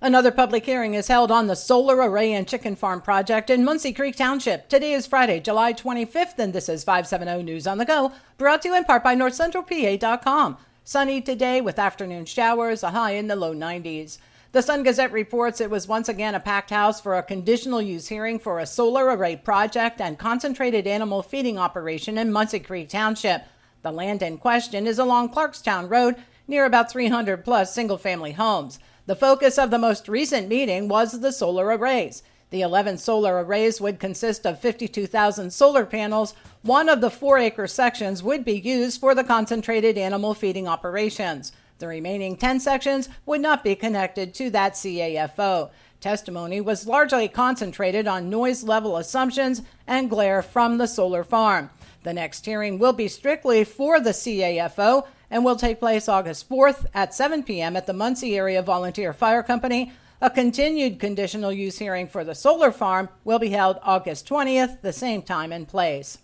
Another public hearing is held on the solar array and chicken farm project in Muncy Creek Township. Today is Friday, July 25th, and this is 570 News on the Go, brought to you in part by NorthCentralPA.com. Sunny today with afternoon showers, a high in the low 90s. The Sun Gazette reports it was once again a packed house for a conditional use hearing for a solar array project and concentrated animal feeding operation in Muncy Creek Township. The land in question is along Clarkstown Road, near about 300 plus single-family homes. The focus of the most recent meeting was the solar arrays. The 11 solar arrays would consist of 52,000 solar panels. One of the 4-acre sections would be used for the concentrated animal feeding operations. The remaining 10 sections would not be connected to that CAFO. Testimony was largely concentrated on noise level assumptions and glare from the solar farm. The next hearing will be strictly for the CAFO and will take place August 4th at 7 p.m. at the Muncy Area Volunteer Fire Company. A continued conditional use hearing for the solar farm will be held August 20th, the same time and place.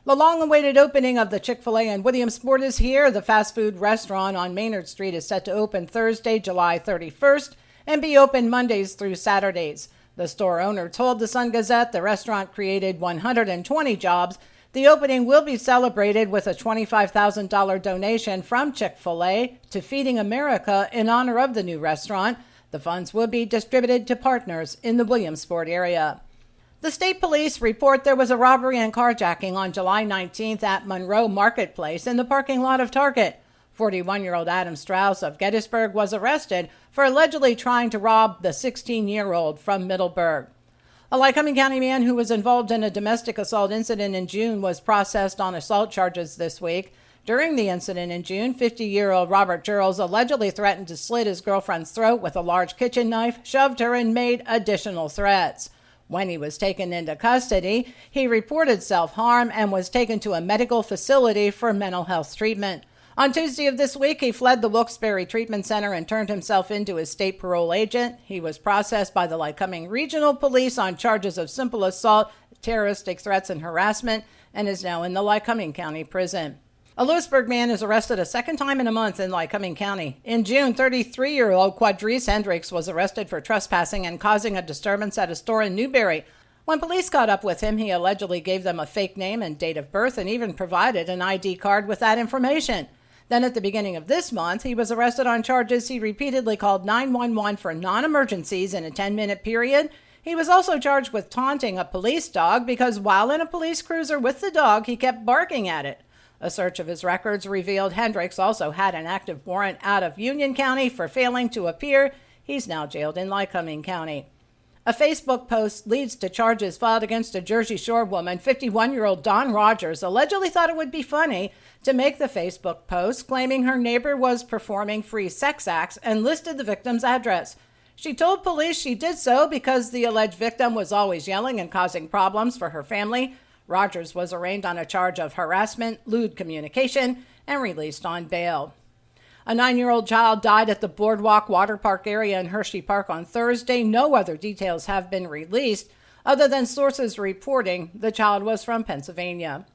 The long-awaited opening of the Chick-fil-A in Williamsport is here. The fast food restaurant on Maynard Street is set to open Thursday, July 31st, and be open Mondays through Saturdays. The store owner told the Sun Gazette the restaurant created 120 jobs. The opening will be celebrated with a $25,000 donation from Chick-fil-A to Feeding America in honor of the new restaurant. The funds will be distributed to partners in the Williamsport area. The state police report there was a robbery and carjacking on July 19th at Monroe Marketplace in the parking lot of Target. 41-year-old Adam Strauss of Gettysburg was arrested for allegedly trying to rob the 16-year-old from Middleburg. A Lycoming County man who was involved in a domestic assault incident in June was processed on assault charges this week. During the incident in June, 50-year-old Robert Giles allegedly threatened to slit his girlfriend's throat with a large kitchen knife, shoved her, and made additional threats. When he was taken into custody, he reported self-harm and was taken to a medical facility for mental health treatment. On Tuesday of this week, he fled the Wilkes-Barre Treatment Center and turned himself into his state parole agent. He was processed by the Lycoming Regional Police on charges of simple assault, terroristic threats, and harassment, and is now in the Lycoming County Prison. A Lewisburg man is arrested a second time in a month in Lycoming County. In June, 33-year-old Quadrice Hendricks was arrested for trespassing and causing a disturbance at a store in Newberry. When police caught up with him, he allegedly gave them a fake name and date of birth and even provided an ID card with that information. Then at the beginning of this month, he was arrested on charges he repeatedly called 911 for non-emergencies in a 10-minute period. He was also charged with taunting a police dog because while in a police cruiser with the dog, he kept barking at it. A search of his records revealed Hendricks also had an active warrant out of Union County for failing to appear. He's now jailed in Lycoming County. A Facebook post leads to charges filed against a Jersey Shore woman. 51-year-old Dawn Rogers allegedly thought it would be funny to make the Facebook post, claiming her neighbor was performing free sex acts and listed the victim's address. She told police she did so because the alleged victim was always yelling and causing problems for her family. Rogers was arraigned on a charge of harassment, lewd communication, and released on bail. A 9-year-old child died at the Boardwalk Water Park area in Hershey Park on Thursday. No other details have been released, other than sources reporting the child was from Pennsylvania.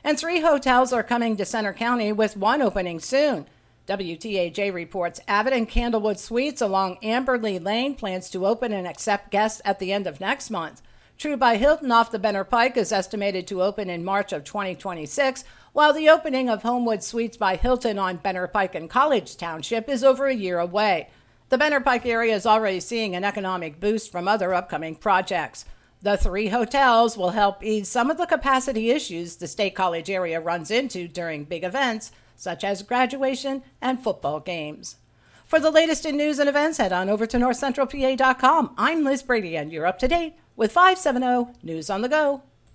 And 3 hotels are coming to Center County, with one opening soon. WTAJ reports Avid and Candlewood Suites along Amberley Lane plans to open and accept guests at the end of next month. True by Hilton off the Benner Pike is estimated to open in March of 2026, while the opening of Homewood Suites by Hilton on Benner Pike in College Township is over a year away. The Benner Pike area is already seeing an economic boost from other upcoming projects. The 3 hotels will help ease some of the capacity issues the State College area runs into during big events, such as graduation and football games. For the latest in news and events, head on over to NorthCentralPA.com. I'm Liz Brady, and you're up to date with 570 News on the Go.